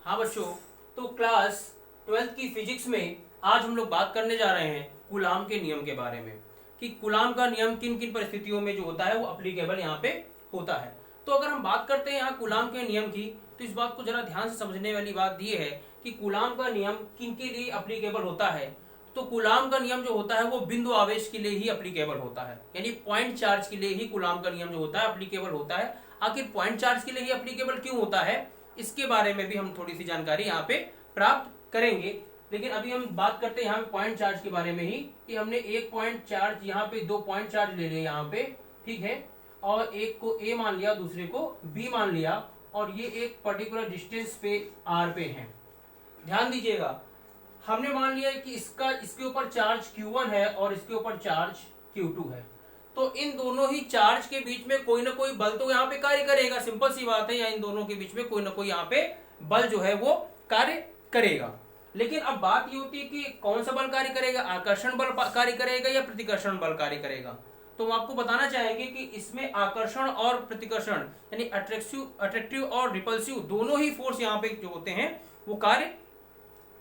हाँ बच्चों, तो क्लास 12th की फिजिक्स में आज हम लोग बात करने जा रहे हैं कूलाम के नियम के बारे में कि कूलाम का नियम किन किन परिस्थितियों में जो होता है वो अप्लीकेबल यहाँ पे होता है। तो अगर हम बात करते हैं यहाँ कूलाम के नियम की, तो इस बात को जरा ध्यान से समझने वाली बात ये है कि कूलाम का नियम किन के लिए अप्लीकेबल होता है। तो कूलाम का नियम जो होता है वो बिंदु आवेश के लिए ही अप्लीकेबल होता है, यानी पॉइंट चार्ज के लिए ही कूलाम का नियम जो होता है अप्लीकेबल होता है। आखिर पॉइंट चार्ज के लिए ही अप्लीकेबल क्यों होता है, इसके बारे में भी हम थोड़ी सी जानकारी यहाँ पे प्राप्त करेंगे। लेकिन अभी हम बात करते हैं यहाँ पे पॉइंट चार्ज के बारे में ही कि हमने एक पॉइंट चार्ज यहाँ पे दो पॉइंट चार्ज ले लिए यहाँ पे, ठीक है, और एक को ए मान लिया, दूसरे को बी मान लिया, और ये एक पर्टिकुलर डिस्टेंस पे आर पे है। ध्यान दीजिएगा, हमने मान लिया कि इसके ऊपर चार्ज Q1 है और इसके ऊपर चार्ज Q2 है। तो इन दोनों ही चार्ज के बीच में कोई ना कोई बल तो यहाँ पे कार्य करेगा, सिंपल सी बात है, या इन दोनों के बीच में कोई ना कोई यहाँ पे बल जो है वो कार्य करेगा। लेकिन अब बात ये होती है कि कौन सा बल कार्य करेगा, आकर्षण बल कार्य करेगा या प्रतिकर्षण बल कार्य करेगा। तो हम आपको बताना चाहेंगे कि इसमें आकर्षण और प्रतिकर्षण यानी अट्रैक्टिव और रिपल्सिव दोनों ही फोर्स यहाँ पे जो होते हैं वो कार्य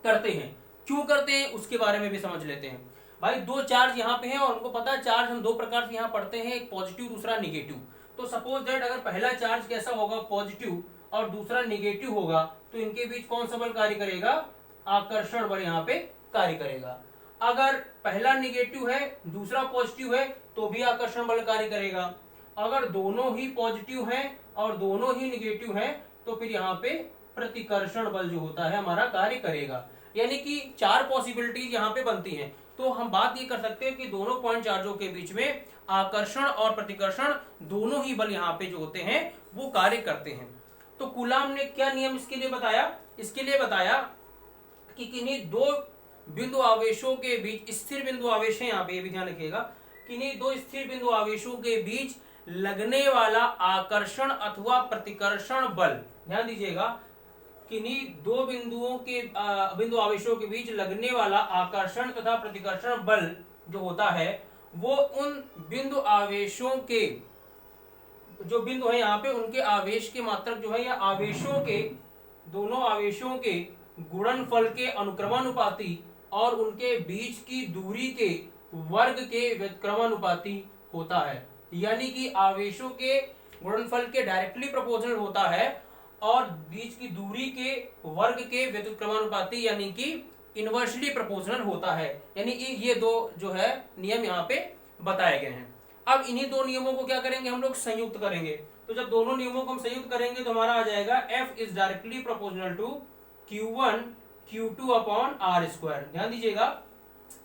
करते हैं। क्यों करते हैं उसके बारे में भी समझ लेते हैं। भाई दो चार्ज यहाँ पे हैं और उनको पता है चार्ज हम दो प्रकार से यहाँ पढ़ते हैं, एक पॉजिटिव दूसरा निगेटिव। तो सपोज दैट अगर पहला चार्ज कैसा होगा पॉजिटिव और दूसरा निगेटिव होगा, तो इनके बीच कौन सा बल कार्य करेगा, आकर्षण बल यहाँ पे कार्य करेगा। अगर पहला निगेटिव है दूसरा पॉजिटिव है तो भी आकर्षण बल कार्य करेगा। अगर दोनों ही पॉजिटिव हैं और दोनों ही निगेटिव हैं तो फिर यहाँ पे प्रतिकर्षण बल जो होता है हमारा कार्य करेगा। यानी कि चार पॉसिबिलिटीज यहाँ पे बनती हैं। तो हम बात ये कर सकते हैं कि दोनों पॉइंट चार्जों के बीच में आकर्षण और प्रतिकर्षण दोनों ही बल यहाँ पे जो होते हैं वो कार्य करते हैं। तो कूलाम ने क्या नियम इसके लिए बताया, इसके लिए बताया कि किन्हीं दो बिंदु आवेशों के बीच, स्थिर बिंदु आवेश है यहाँ पे, ये भी ध्यान रखिएगा, किन्हीं दो स्थिर बिंदु आवेशों के बीच लगने वाला आकर्षण अथवा प्रतिकर्षण बल, ध्यान दीजिएगा, किन्हीं दो बिंदु आवेशों के बीच लगने वाला आकर्षण तथा प्रतिकर्षण बल जो होता है वो उन बिंदु आवेशों के, जो बिंदु है यहाँ पे, उनके आवेश के मात्रक जो है या आवेशों के, दोनों आवेशों के गुणनफल के अनुक्रमानुपाती और उनके बीच की दूरी के वर्ग के व्युत्क्रमानुपाती होता है। यानी कि आवेशों के गुणनफल के डायरेक्टली प्रोपोर्शनल होता है और बीच की दूरी के वर्ग के व्युत्क्रमानुपाती यानी कि इनवर्सली प्रोपोर्शनल होता है। यानी कि ये दो जो है नियम यहाँ पे बताए गए हैं। अब इन्हीं दो नियमों को क्या करेंगे हम लोग, संयुक्त करेंगे। तो जब दोनों नियमों को हम संयुक्त करेंगे तो हमारा आ जाएगा F is directly proportional to Q1 Q2 upon R square. ध्यान दीजिएगा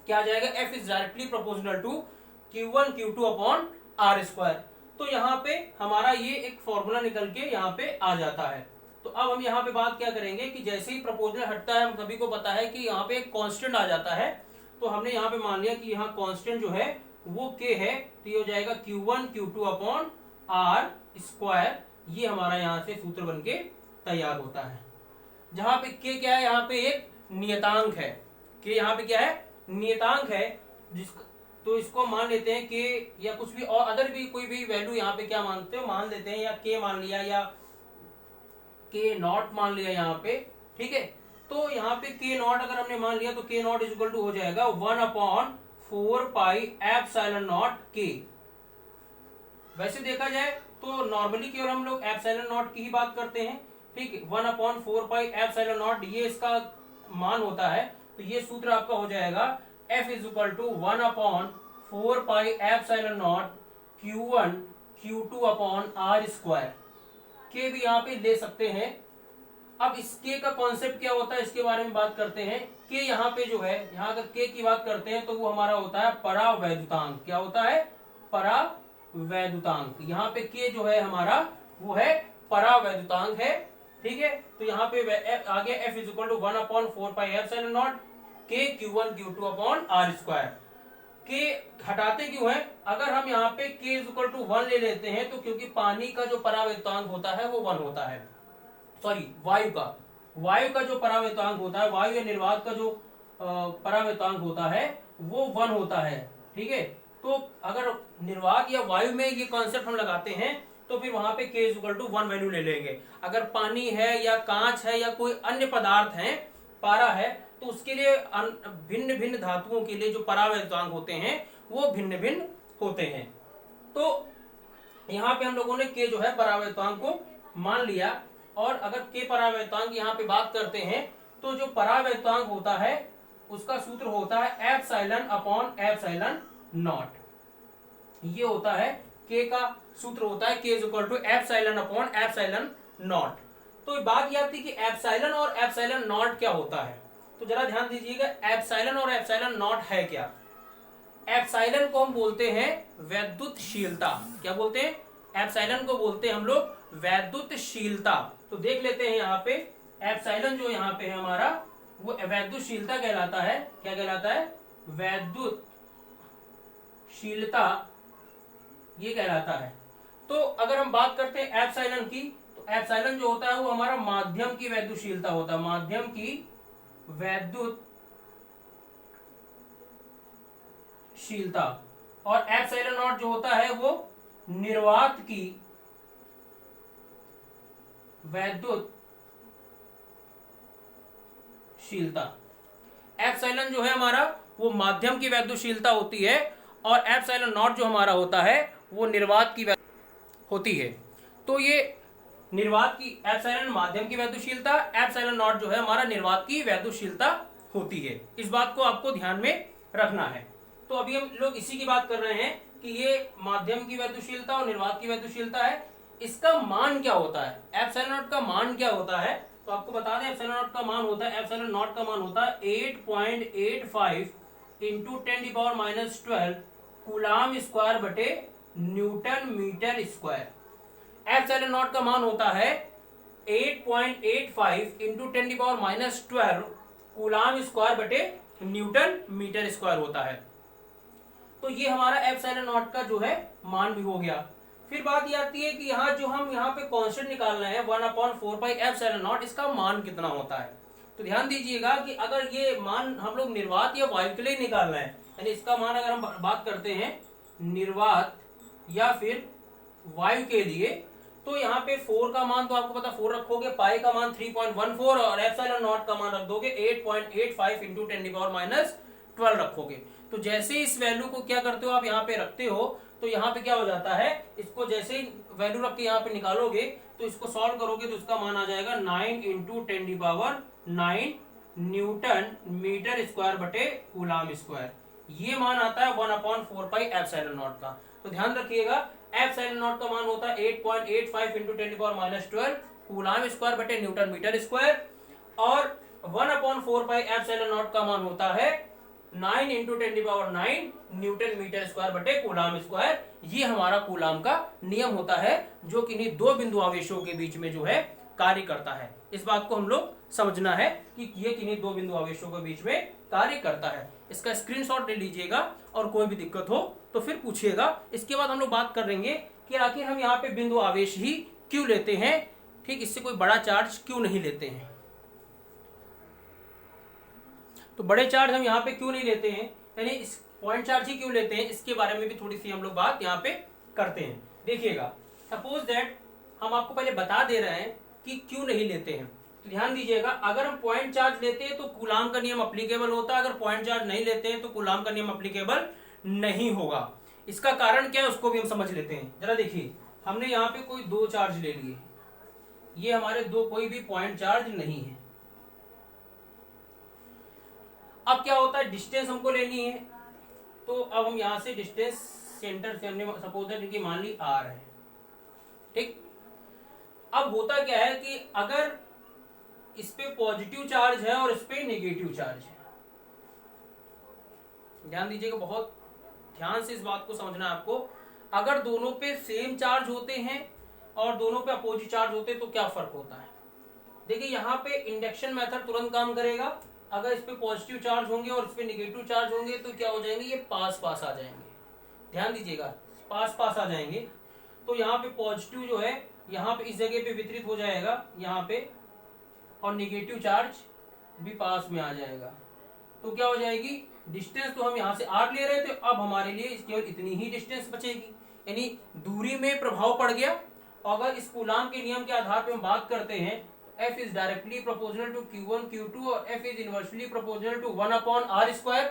क्या आ जाएगा, F is directly proportional to Q1 Q2 upon R square. तो यहाँ पे हमारा ये एक फॉर्मूला निकल के यहाँ पे आ जाता है। तो अब हम यहाँ पे बात क्या करेंगे कि जैसे ही प्रोपोर्शनल हटता है, हम सभी को पता है कि यहाँ पे एक कांस्टेंट आ जाता है। तो हमने यहाँ पे मान लिया कि यहाँ कांस्टेंट जो है वो K है, तो ये हो जाएगा Q1 Q2 upon R square. ये हमारा यहाँ से सूत्र बन के तैयार होता है, जहां पे K क्या है, यहाँ पे एक नियतांक है। K यहाँ पे क्या है, नियतांक है, तो इसको मान लेते हैं K या कुछ भी और अदर भी कोई भी वैल्यू यहाँ पे क्या मानते हो, मान लेते हैं, या K मान लिया या K नॉट मान लिया यहाँ पे, ठीक है। तो यहाँ पे K नॉट अगर हमने मान लिया तो K naught is equal to हो जाएगा 1/4 पाई एप्सिलॉन नॉट K। वैसे देखा जाए तो नॉर्मली केवल हम लोग एप्सिलॉन नॉट की ही बात करते हैं, ठीक है। 1/4 पाई एप्सिलॉन नॉट ये इसका मान होता है। तो ये सूत्र आपका हो जाएगा F is equal to 1/4 pi epsilon naught Q1 Q2 upon R square. K भी यहाँ पे ले सकते हैं। अब इस K का कॉन्सेप्ट क्या होता है इसके बारे में बात करते हैं। K यहाँ पे जो है, यहाँ अगर K की बात करते हैं तो वो हमारा होता है परावैद्युतांक। क्या होता है, परावैद्युतांक। यहाँ पे K जो है हमारा वो है परावैद्युतांक है, ठीक है। तो यहाँ पे आगे F is equal to 1/4 pi epsilon naught K Q1 Q2 upon R square. K हटाते क्यों है, अगर हम यहाँ पे K इज इक्वल टू 1 ले लेते हैं तो क्योंकि पानी का जो परावैद्युतांक होता है वो 1 होता है, सॉरी वायु का जो परावैद्युतांक होता है, वायु या निर्वात का जो परावैद्युतांक होता है वो 1 होता है, ठीक है। तो अगर निर्वात या वायु में ये कॉन्सेप्ट हम लगाते हैं तो फिर वहां पे k is equal to 1 value ले लेंगे। अगर पानी है या कांच है या कोई अन्य पदार्थ है, पारा है, तो उसके लिए भिन्न भिन्न धातुओं के लिए जो परावैद्युतांक होते हैं वो भिन्न भिन्न होते हैं। तो यहाँ पे हम लोगों ने k जो है परावैद्युतांक को मान लिया, और अगर k परावैद्युतांक यहाँ पे बात करते हैं तो जो परावैद्युतांक होता है उसका सूत्र होता है एप्सिलॉन अपॉन एप्सिलॉन नॉट। ये होता है k का सूत्र होता है k is equal to epsilon upon epsilon naught. तो बात यह आती कि एप्सिलॉन और एप्सिलॉन नॉट क्या होता है, तो जरा ध्यान दीजिएगा एप्सिलॉन और एप्सिलॉन नॉट है क्या। एप्सिलॉन को हम बोलते हैं वैद्युतशीलता। क्या बोलते हैं? एप्सिलॉन को बोलते हैं हम लोग वैद्युतशीलता। तो देख लेते हैं यहाँ पे एप्सिलॉन जो यहाँ पे है हमारा वो वैद्युतशीलता कहलाता है। क्या कहलाता है? वैद्युतशीलता ये कहलाता है। तो अगर हम बात करते हैं एप्सिलॉन की, तो एप्सिलॉन जो होता है वो हमारा माध्यम की वैद्युतशीलता होता है, माध्यम की वैद्युतशीलता। और एप्सिलॉन नॉट जो होता है वो निर्वात की वैद्युतशीलता। एप्सिलॉन जो है हमारा वो माध्यम की वैद्युतशीलता होती है, और एप्सिलॉन नॉट जो हमारा होता है वो निर्वात की होती है। तो ये निर्वात की एप्सिलॉन माध्यम की वैद्युतशीलता, एप्सिलॉन नॉट जो है हमारा निर्वात की वैद्युतशीलता होती है। इस बात को आपको ध्यान में रखना है। तो अभी हम लोग इसी की बात कर रहे हैं कि ये माध्यम की वैद्युतशीलता और निर्वात की वैद्युतशीलता है। इसका मान क्या होता है? एप्सिलॉन नॉट का मान क्या होता है? तो आपको बता दें एप्सिलॉन नॉट का मान होता है, एप्सिलॉन नॉट का मान होता है 8.85 इंटू 10⁻12 कूलाम स्क्वायर बटे newton metre square. Epsilon naught का मान होता है 8.85 इंटू 10⁻12 कूलाम स्क्वायर बटे न्यूटन मीटर स्क्वायर होता है। तो ये हमारा एप्सिलॉन नॉट का जो है मान भी हो गया। फिर बात ये आती है कि यहाँ जो हम यहाँ पे कांस्टेंट निकालना है 1/4 एप्सिलॉन नॉट, इसका मान कितना होता है। तो ध्यान दीजिएगा कि अगर ये मान हम लोग निर्वात या वायु के लिए निकालना है, यानी इसका मान अगर हम बात करते हैं निर्वात या फिर वायु के लिए, तो यहाँ पे 4 का मान तो आपको पता 4 रखोगे, पाई का मान 3.14 और एप्सिलॉन नॉट का मान रख दोगे 8.85 इंटू 10⁻12 रखोगे। तो जैसे इस वैल्यू को क्या करते हो आप यहाँ पे रखते हो, तो यहाँ पे क्या हो जाता है, इसको जैसे ही वैल्यू रख के यहाँ पे निकालोगे तो इसको सॉल्व करोगे तो इसका मान आ जाएगा 9 इंटू 10⁻9 न्यूटन मीटर स्क्वायर बटे कूलाम स्क्वायर। ये मान आता है 1/4 एप्सिलॉन नॉट का। तो ध्यान रखिएगा एप्सिलॉन नॉट का मान होता है 8.85 इंटू 10⁻12 कूलाम स्क्वायर बटे न्यूटन मीटर स्क्वायर, और 1/4 एप्सिलॉन नॉट का मान होता है 9 इंटू 10⁻9 न्यूटन मीटर स्क्वायर बटे कूलाम स्क्वायर। ये हमारा कूलाम का नियम होता है जो किन्हीं दो बिंदु आवेशों के बीच में जो है कार्य करता है। इस बात को हम लोग समझना है कि ये किन्हीं दो बिंदु आवेशों के बीच में कार्य करता है। इसका स्क्रीनशॉट ले लीजिएगा और कोई भी दिक्कत हो तो फिर पूछिएगा। इसके बाद हम लोग बात करेंगे कि आखिर हम यहाँ पे बिंदु आवेश ही क्यों लेते हैं, ठीक, इससे कोई बड़ा चार्ज क्यों नहीं लेते हैं। तो बड़े चार्ज हम यहाँ पे क्यों नहीं लेते हैं, यानी इस पॉइंट चार्ज ही क्यों लेते हैं, इसके बारे में भी थोड़ी सी हम लोग बात यहाँ पे करते हैं। देखिएगा सपोज दैट हम आपको पहले बता दे रहे हैं कि क्यों नहीं लेते हैं। तो ध्यान दीजिएगा अगर हम पॉइंट चार्ज लेते हैं तो कूलाम का नियम अप्लीकेबल होता है, अगर पॉइंट चार्ज नहीं लेते हैं तो कूलाम का नियम अप्लीकेबल नहीं होगा। इसका कारण क्या है उसको भी हम समझ लेते हैं। जरा देखिए हमने यहाँ पे कोई दो चार्ज ले लिए, ये हमारे दो कोई भी पॉइंट चार्ज नहीं है। अब क्या होता है, डिस्टेंस हमको लेनी है, तो अब हम यहां से डिस्टेंस सेंटर से हमने सपोज दैट इनकी मान ली r है, ठीक। अब होता क्या है कि अगर इस पे पॉजिटिव चार्ज है और इस पे नेगेटिव चार्ज है, ध्यान दीजिएगा, बहुत ध्यान से इस बात को समझना है आपको। अगर दोनों पे सेम चार्ज होते हैं और दोनों पे अपोजिट चार्ज होते हैं तो क्या फर्क होता है। देखिए यहाँ पे इंडक्शन मेथड तुरंत काम करेगा। अगर इस पे पॉजिटिव चार्ज होंगे और इस पे नेगेटिव चार्ज होंगे तो क्या हो जाएंगे, ये पास पास आ जाएंगे। ध्यान दीजिएगा पास पास आ जाएंगे। तो यहाँ पे पॉजिटिव जो है यहाँ पे इस जगह पे वितरित हो जाएगा यहाँ पे, और नेगेटिव चार्ज भी पास में आ जाएगा। तो क्या हो जाएगी, डिस्टेंस तो हम यहाँ से r ले रहे थे, अब हमारे लिए केवल इतनी ही डिस्टेंस बचेगी, यानी दूरी में प्रभाव पड़ गया अगर इस कूलाम के नियम के आधार पे हम बात करते हैं, F is directly proportional to Q1 Q2 और F is inversely proportional to 1/r²,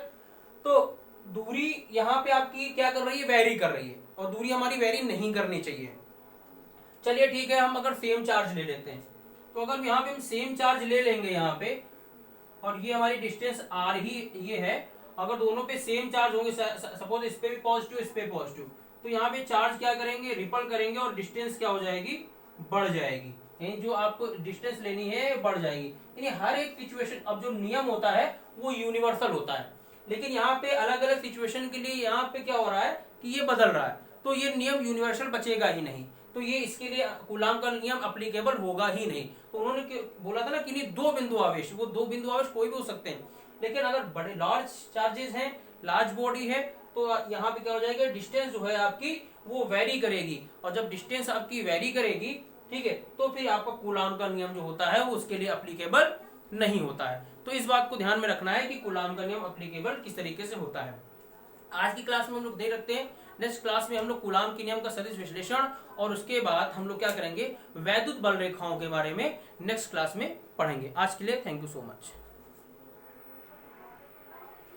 तो दूरी यहाँ पे आपकी क्या कर रही है, वेरी कर रही है, और दूरी हमारी वेरी नहीं करनी चाहिए। चलिए ठीक है, हम अगर सेम चार्ज ले लेते हैं, तो अगर यहाँ पे हम सेम चार्ज ले लेंगे यहाँ पे, और ये हमारी डिस्टेंस r ही ये है, अगर दोनों पे सेम चार्ज होंगे, सपोज इस पे भी पॉजिटिव इस पे पॉजिटिव, तो यहाँ पे चार्ज क्या करेंगे, रिपल करेंगे और डिस्टेंस क्या हो जाएगी, बढ़ जाएगी। यानी जो आपको डिस्टेंस लेनी है बढ़ जाएगी। यानी हर एक सिचुएशन, अब जो नियम होता है वो यूनिवर्सल होता है, लेकिन यहाँ पे अलग अलग सिचुएशन के लिए यहाँ पे क्या हो रहा है कि ये बदल रहा है, तो ये नियम यूनिवर्सल बचेगा ही नहीं, तो ये इसके लिए कूलाम का नियम अप्लीकेबल होगा ही नहीं। तो उन्होंने बोला था ना कि नहीं दो बिंदु आवेश, वो दो बिंदु आवेश कोई भी हो सकते हैं, लेकिन अगर बड़े लार्ज चार्जेस हैं, लार्ज बॉडी है, तो यहाँ पे क्या हो जाएगा, डिस्टेंस जो है आपकी वो वेरी करेगी, और जब डिस्टेंस आपकी वेरी करेगी, ठीक है, तो फिर आपका कूलाम का नियम जो होता है वो उसके लिए अप्लीकेबल नहीं होता है। तो इस बात को ध्यान में रखना है कि कूलाम का नियम अप्लीकेबल किस तरीके से होता है। आज की क्लास में हम लोग देख रखते हैं, नेक्स्ट क्लास में हम लोग कूलाम के नियम का सदिश विश्लेषण और उसके बाद हम लोग क्या करेंगे, वैद्युत बल रेखाओं के बारे में नेक्स्ट क्लास में पढ़ेंगे। आज के लिए थैंक यू सो मच।